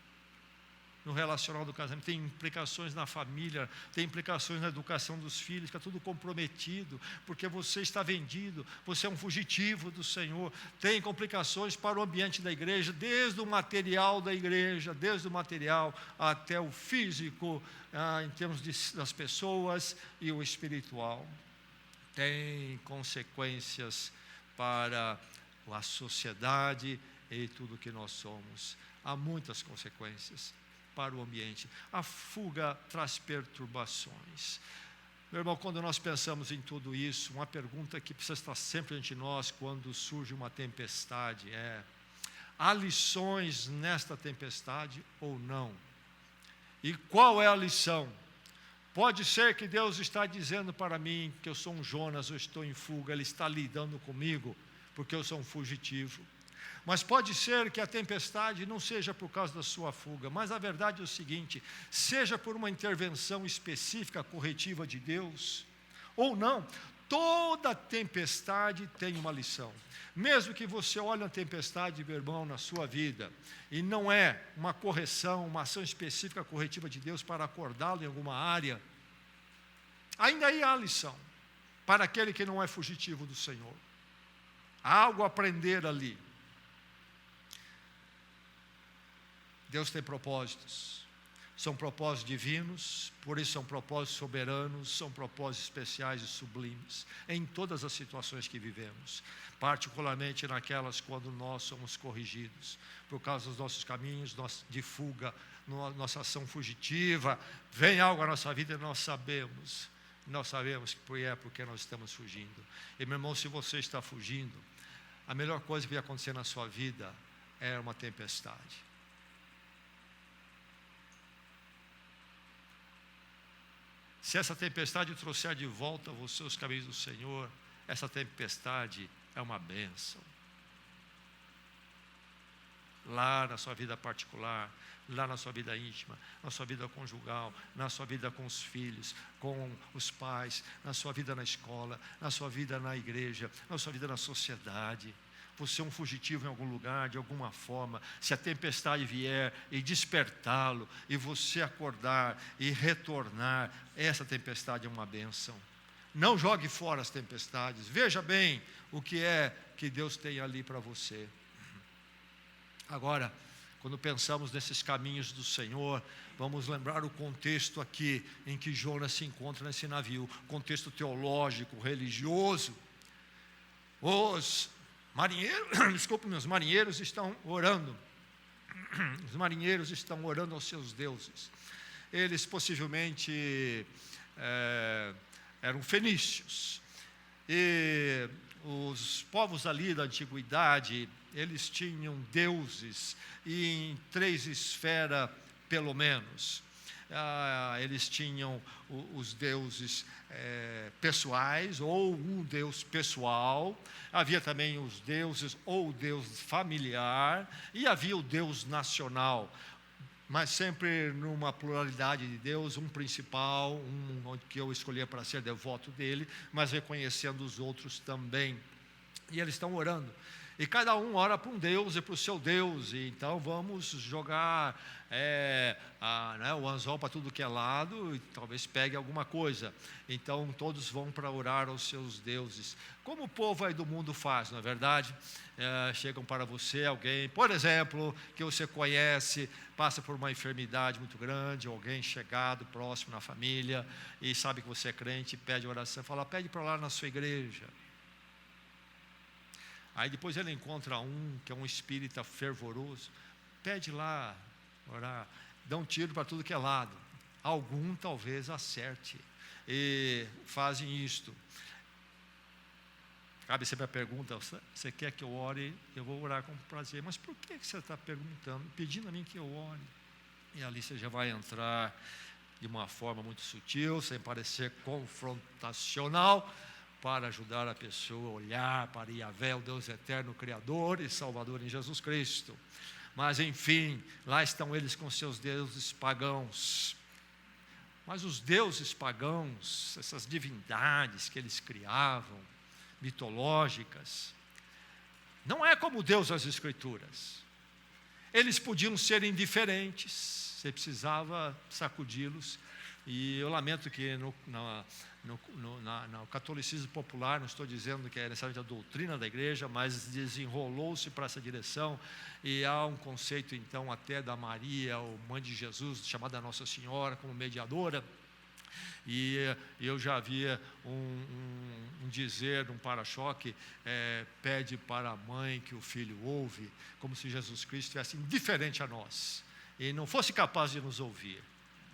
no relacional do casamento, tem implicações na família, tem implicações na educação dos filhos, está tudo comprometido, porque você está vendido, você é um fugitivo do Senhor. Tem complicações para o ambiente da igreja, desde o material da igreja, desde o material até o físico, em termos das pessoas, e o espiritual. Tem consequências para a sociedade e tudo que nós somos. Há muitas consequências para o ambiente. A fuga traz perturbações. Meu irmão, quando nós pensamos em tudo isso, uma pergunta que precisa estar sempre diante de nós quando surge uma tempestade é: há lições nesta tempestade ou não? E qual é a lição? Pode ser que Deus está dizendo para mim que eu sou um Jonas, eu estou em fuga, Ele está lidando comigo porque eu sou um fugitivo. Mas pode ser que a tempestade não seja por causa da sua fuga, mas a verdade é o seguinte: seja por uma intervenção específica, corretiva de Deus, ou não, toda tempestade tem uma lição. Mesmo que você olhe uma tempestade, meu irmão, na sua vida, e não é uma correção, uma ação específica, corretiva de Deus para acordá-lo em alguma área, ainda aí há lição, para aquele que não é fugitivo do Senhor. Há algo a aprender ali. Deus tem propósitos, são propósitos divinos, por isso são propósitos soberanos, são propósitos especiais e sublimes, em todas as situações que vivemos, particularmente naquelas quando nós somos corrigidos, por causa dos nossos caminhos de fuga, nossa ação fugitiva, vem algo à nossa vida e nós sabemos que é porque nós estamos fugindo. E meu irmão, se você está fugindo, a melhor coisa que vai acontecer na sua vida é uma tempestade. Se essa tempestade trouxer de volta você os caminhos do Senhor, essa tempestade é uma bênção. lá na sua vida particular, lá na sua vida íntima, na sua vida conjugal, na sua vida com os filhos, com os pais, na sua vida na escola, na sua vida na igreja, na sua vida na sociedade. Você é um fugitivo em algum lugar, de alguma forma. Se a tempestade vier e despertá-lo, e você acordar e retornar, essa tempestade é uma bênção. Não jogue fora as tempestades. Veja bem o que é que Deus tem ali para você. Agora, quando pensamos nesses caminhos do Senhor, vamos lembrar o contexto aqui em que Jonas se encontra nesse navio, contexto teológico, religioso. Os marinheiros estão orando. Os marinheiros estão orando aos seus deuses. Eles possivelmente eram fenícios. E os povos ali da antiguidade, eles tinham deuses, e em 3 esferas pelo menos. Eles tinham os deuses pessoais, ou um deus pessoal. Havia também os deuses, ou o deus familiar, e havia o deus nacional, mas sempre numa pluralidade de Deus, um principal, um que eu escolhia para ser devoto dele, mas reconhecendo os outros também. E eles estão orando, e cada um ora para um Deus e para o seu Deus. E então vamos jogar o anzol para tudo que é lado, e talvez pegue alguma coisa. Então todos vão para orar aos seus deuses, como o povo aí do mundo faz, não é verdade? Chegam para você alguém, por exemplo, que você conhece, passa por uma enfermidade muito grande, alguém chegado, próximo na família, e sabe que você é crente, pede oração, fala, pede para lá na sua igreja. Aí depois ele encontra um que é um espírita fervoroso, pede lá, orar, dá um tiro para tudo que é lado. Algum talvez acerte, e fazem isto. Cabe sempre a pergunta, você quer que eu ore? Eu vou orar com prazer. Mas por que você está perguntando, pedindo a mim que eu ore? E ali você já vai entrar de uma forma muito sutil, sem parecer confrontacional, para ajudar a pessoa a olhar para Yahvé, o Deus eterno, Criador e Salvador em Jesus Cristo. Mas enfim, lá estão eles com seus deuses pagãos. Mas os deuses pagãos, essas divindades que eles criavam, mitológicas, não é como Deus das Escrituras. Eles podiam ser indiferentes, você precisava sacudi-los. E eu lamento que no catolicismo popular, não estou dizendo que é necessariamente a doutrina da igreja, mas desenrolou-se para essa direção, e há um conceito então até da Maria, ou mãe de Jesus, chamada Nossa Senhora, como mediadora. E eu já havia um dizer, um para-choque, pede para a mãe que o filho ouve, como se Jesus Cristo estivesse indiferente a nós, e não fosse capaz de nos ouvir.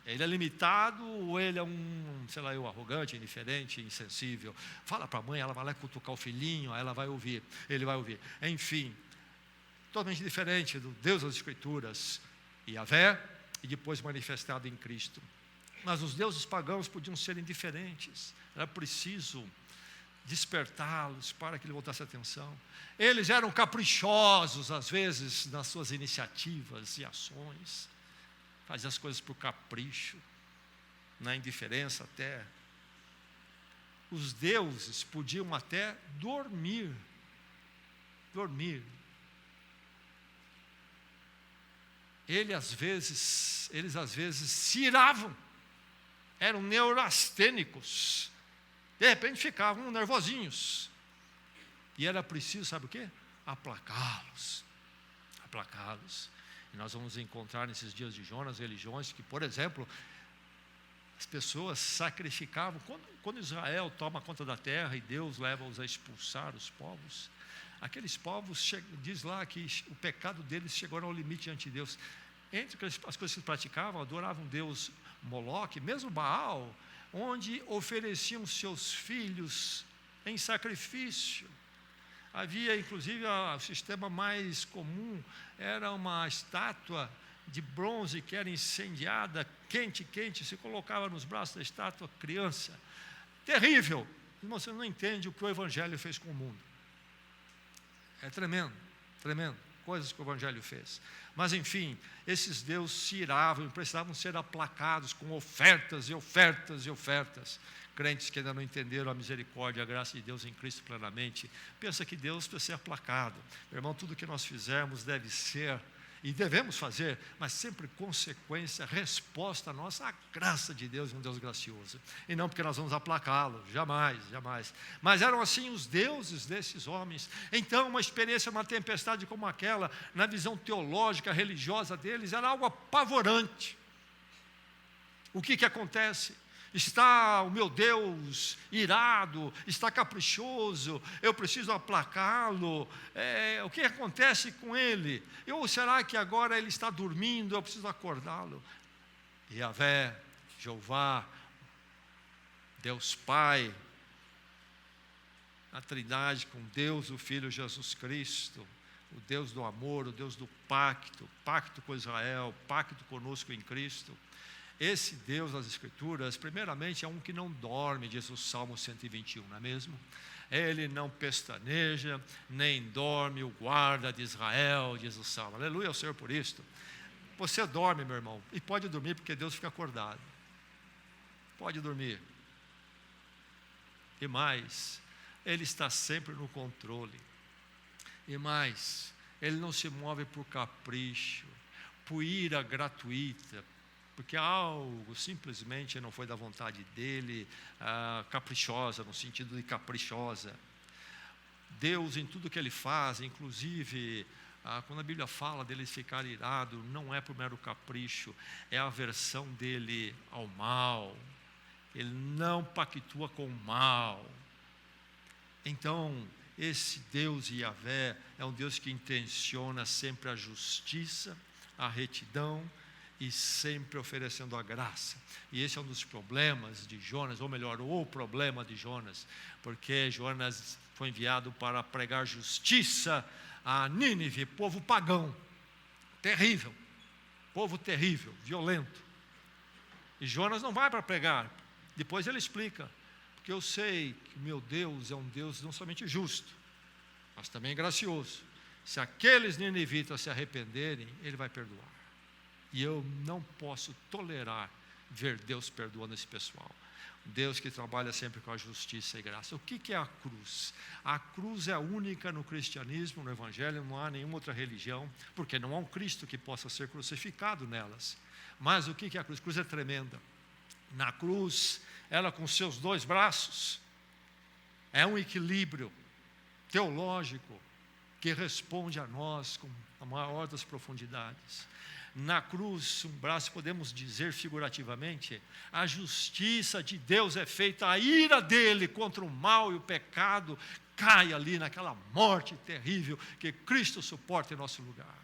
Ele é limitado, ou ele é arrogante, indiferente, insensível. Fala para a mãe, ela vai lá cutucar o filhinho, ela vai ouvir, ele vai ouvir. Enfim, totalmente diferente do Deus das Escrituras, Yahvé, e depois manifestado em Cristo. Mas os deuses pagãos podiam ser indiferentes, era preciso despertá-los para que ele voltasse a atenção. Eles eram caprichosos, às vezes, nas suas iniciativas e ações, faziam as coisas por capricho, na indiferença até. Os deuses podiam até dormir. Eles às vezes se iravam, eram neurastênicos, de repente ficavam nervosinhos, e era preciso, sabe o quê? Aplacá-los. E nós vamos encontrar nesses dias de Jonas religiões que, por exemplo, as pessoas sacrificavam. Quando Israel toma conta da terra e Deus leva-os a expulsar os povos, aqueles povos, diz lá que o pecado deles chegou ao limite diante de Deus. Entre as coisas que eles praticavam, adoravam Deus Moloque, mesmo Baal, onde ofereciam seus filhos em sacrifício. Havia, inclusive, o sistema mais comum era uma estátua de bronze que era incendiada, quente, se colocava nos braços da estátua criança. Terrível. Irmão, você não entende o que o Evangelho fez com o mundo. É tremendo. coisas que o Evangelho fez. Mas, enfim, esses deuses se iravam e precisavam ser aplacados com ofertas e ofertas e ofertas. Crentes que ainda não entenderam a misericórdia e a graça de Deus em Cristo plenamente, pensa que Deus precisa ser aplacado. Meu irmão, tudo que nós fizermos deve ser, e devemos fazer, mas sempre consequência, resposta nossa à graça de Deus, um Deus gracioso. E não porque nós vamos aplacá-lo, jamais, jamais. Mas eram assim os deuses desses homens. Então, uma experiência, uma tempestade como aquela, na visão teológica, religiosa deles, era algo apavorante. O que acontece? Está o meu Deus irado, está caprichoso, eu preciso aplacá-lo, o que acontece com ele? Ou será que agora ele está dormindo, eu preciso acordá-lo? Yahvé, Jeová, Deus Pai, a Trindade com Deus, o Filho Jesus Cristo, o Deus do amor, o Deus do pacto, pacto com Israel, pacto conosco em Cristo. Esse Deus das Escrituras, primeiramente, é um que não dorme, diz o Salmo 121, não é mesmo? Ele não pestaneja, nem dorme o guarda de Israel, diz o Salmo. Aleluia ao Senhor por isto. Você dorme, meu irmão, e pode dormir porque Deus fica acordado. Pode dormir. E mais, Ele está sempre no controle. E mais, Ele não se move por capricho, por ira gratuita, porque algo simplesmente não foi da vontade dele, caprichosa, no sentido de caprichosa. Deus, em tudo que Ele faz, inclusive, quando a Bíblia fala dele ficar irado, não é por mero capricho, é a aversão dele ao mal. Ele não pactua com o mal. Então, esse Deus Yahvé é um Deus que intenciona sempre a justiça, a retidão, e sempre oferecendo a graça. E esse é um dos problemas de Jonas, ou melhor, o problema de Jonas, porque Jonas foi enviado para pregar justiça a Nínive, povo pagão, terrível, povo terrível, violento. E Jonas não vai para pregar, depois ele explica, porque eu sei que meu Deus é um Deus não somente justo, mas também gracioso. Se aqueles ninivitas se arrependerem, Ele vai perdoar. E eu não posso tolerar ver Deus perdoando esse pessoal. Deus que trabalha sempre com a justiça e graça. O que é a cruz? A cruz é a única no cristianismo, no Evangelho, não há nenhuma outra religião, porque não há um Cristo que possa ser crucificado nelas. Mas o que é a cruz? A cruz é tremenda. Na cruz, ela com seus dois braços, é um equilíbrio teológico que responde a nós com a maior das profundidades. Na cruz, um braço, podemos dizer figurativamente, a justiça de Deus é feita, a ira dele contra o mal e o pecado cai ali naquela morte terrível que Cristo suporta em nosso lugar.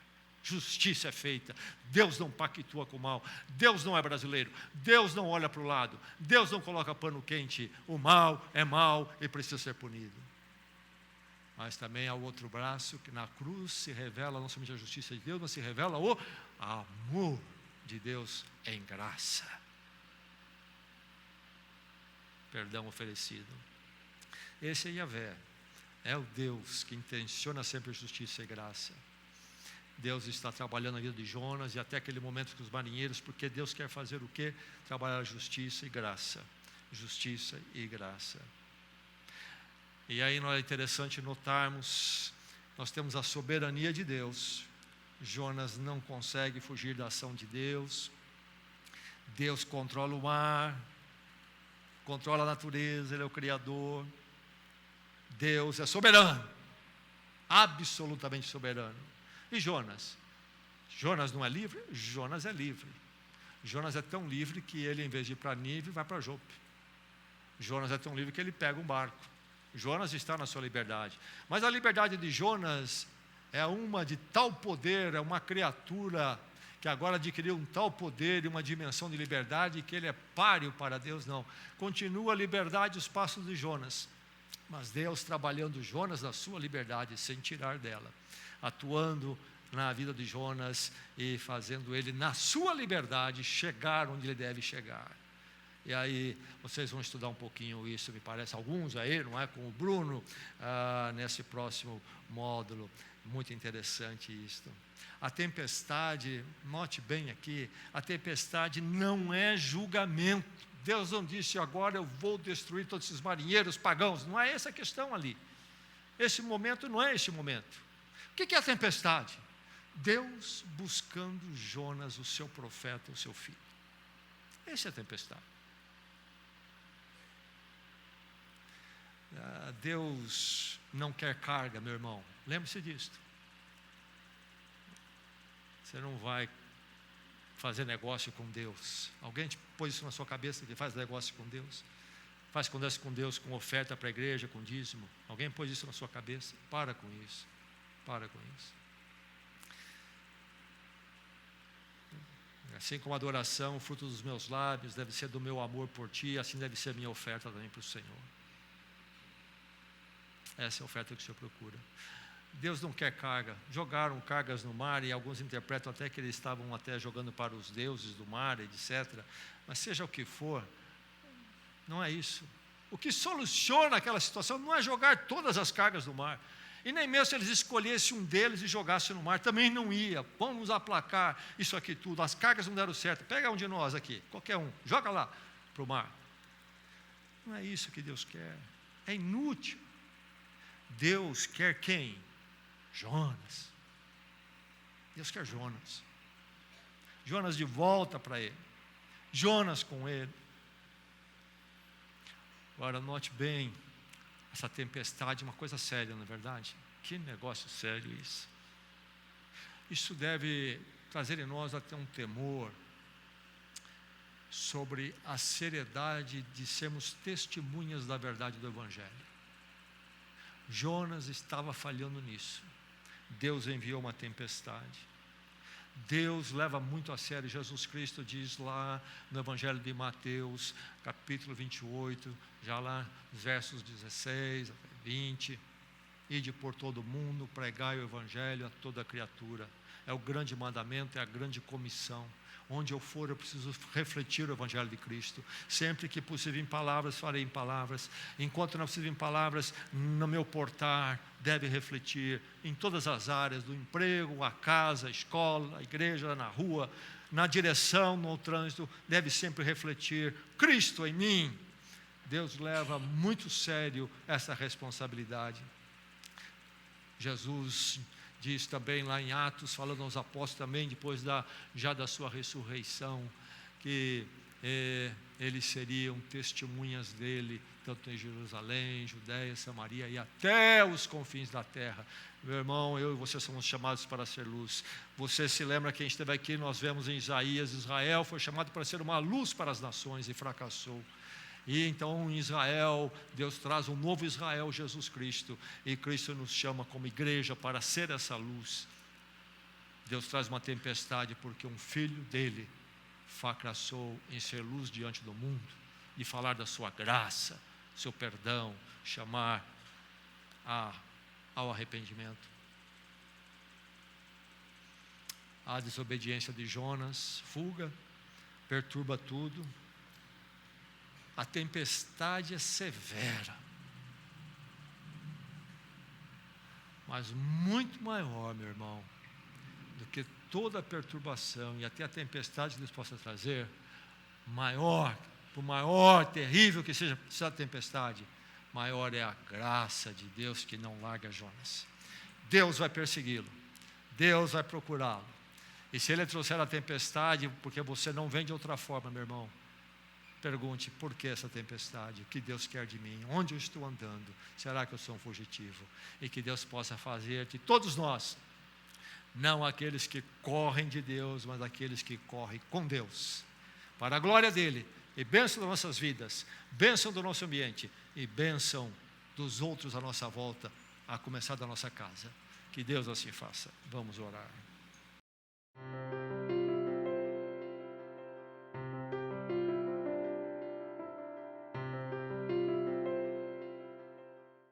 Justiça é feita, Deus não pactua com o mal, Deus não é brasileiro, Deus não olha para o lado, Deus não coloca pano quente, o mal é mal e precisa ser punido. Mas também há o outro braço, que na cruz se revela não somente a justiça de Deus, mas se revela o amor de Deus em graça. Perdão oferecido. Esse é Yahvé, é o Deus que intenciona sempre justiça e graça. Deus está trabalhando na vida de Jonas e até aquele momento com os marinheiros, porque Deus quer fazer o quê? Trabalhar justiça e graça. Justiça e graça. E aí não é interessante notarmos, nós temos a soberania de Deus. Jonas não consegue fugir da ação de Deus. Deus controla o mar, controla a natureza, Ele é o Criador. Deus é soberano, absolutamente soberano. E Jonas? Jonas não é livre? Jonas é livre. Jonas é tão livre que ele, em vez de ir para Nínive, vai para Jope. Jonas é tão livre que ele pega um barco. Jonas está na sua liberdade. Mas a liberdade de Jonas é uma de tal poder, é uma criatura que agora adquiriu um tal poder e uma dimensão de liberdade que ele é páreo para Deus, não. Continua a liberdade os passos de Jonas, mas Deus trabalhando Jonas na sua liberdade, sem tirar dela, atuando na vida de Jonas e fazendo ele, na sua liberdade, chegar onde ele deve chegar. E aí, vocês vão estudar um pouquinho isso, me parece, alguns aí, não é? Com o Bruno, nesse próximo módulo. Muito interessante isto. A tempestade, note bem aqui, a tempestade não é julgamento. Deus não disse, agora eu vou destruir todos esses marinheiros pagãos. Não é essa a questão ali. Esse momento não é esse momento. O que é a tempestade? Deus buscando Jonas, o seu profeta, o seu filho. Essa é a tempestade. Deus não quer carga, meu irmão. Lembre-se disto. Você não vai fazer negócio com Deus. Alguém te pôs isso na sua cabeça que faz negócio com Deus? Faz negócio com Deus com oferta para a igreja, com dízimo. Alguém pôs isso na sua cabeça? Para com isso. Para com isso. Assim como a adoração, o fruto dos meus lábios, deve ser do meu amor por ti, assim deve ser a minha oferta também para o Senhor. Essa é a oferta que o Senhor procura. Deus não quer carga. Jogaram cargas no mar e alguns interpretam até que eles estavam até jogando para os deuses do mar, etc. Mas seja o que for, não é isso. O que soluciona aquela situação não é jogar todas as cargas no mar. E nem mesmo se eles escolhessem um deles e jogassem no mar, também não ia. Vamos aplacar isso aqui tudo. As cargas não deram certo. Pega um de nós aqui, qualquer um, joga lá para o mar. Não é isso que Deus quer. É inútil. Deus quer quem? Jonas. Deus quer Jonas. Jonas de volta para ele. Jonas com ele. Agora, note bem, essa tempestade é uma coisa séria, não é verdade? Que negócio sério isso. Isso deve trazer em nós até um temor sobre a seriedade de sermos testemunhas da verdade do Evangelho. Jonas estava falhando nisso. Deus enviou uma tempestade. Deus leva muito a sério. Jesus Cristo diz lá no Evangelho de Mateus, capítulo 28, já lá nos versos 16 até 20, ide por todo o mundo, pregai o Evangelho a toda criatura. É o grande mandamento, é a grande comissão. Onde eu for, eu preciso refletir o Evangelho de Cristo. Sempre que possível em palavras, farei em palavras. Enquanto não possível em palavras, no meu portar, deve refletir em todas as áreas, do emprego, a casa, a escola, a igreja, na rua, na direção, no trânsito, deve sempre refletir Cristo em mim. Deus leva muito sério essa responsabilidade. Jesus diz também lá em Atos, falando aos apóstolos também, depois já da sua ressurreição, que eles seriam testemunhas dele, tanto em Jerusalém, Judéia, Samaria e até os confins da terra. Meu irmão, eu e você somos chamados para ser luz. Você se lembra que a gente esteve aqui, nós vemos em Isaías, Israel foi chamado para ser uma luz para as nações e fracassou. E então em Israel, Deus traz um novo Israel, Jesus Cristo, e Cristo nos chama como igreja para ser essa luz. Deus traz uma tempestade porque um filho dele fracassou em ser luz diante do mundo, e falar da sua graça, seu perdão, chamar ao arrependimento. A desobediência de Jonas, fuga, perturba tudo. A tempestade é severa, mas muito maior, meu irmão, do que toda a perturbação e até a tempestade que Deus possa trazer, maior, por maior, terrível que seja essa tempestade, maior é a graça de Deus que não larga Jonas. Deus vai persegui-lo, Deus vai procurá-lo, e se ele trouxer a tempestade, porque você não vem de outra forma, meu irmão, pergunte, por que essa tempestade? O que Deus quer de mim? Onde eu estou andando? Será que eu sou um fugitivo? E que Deus possa fazer de todos nós, não aqueles que correm de Deus, mas aqueles que correm com Deus, para a glória dEle, e bênção das nossas vidas, bênção do nosso ambiente, e bênção dos outros à nossa volta, a começar da nossa casa. Que Deus assim faça. Vamos orar.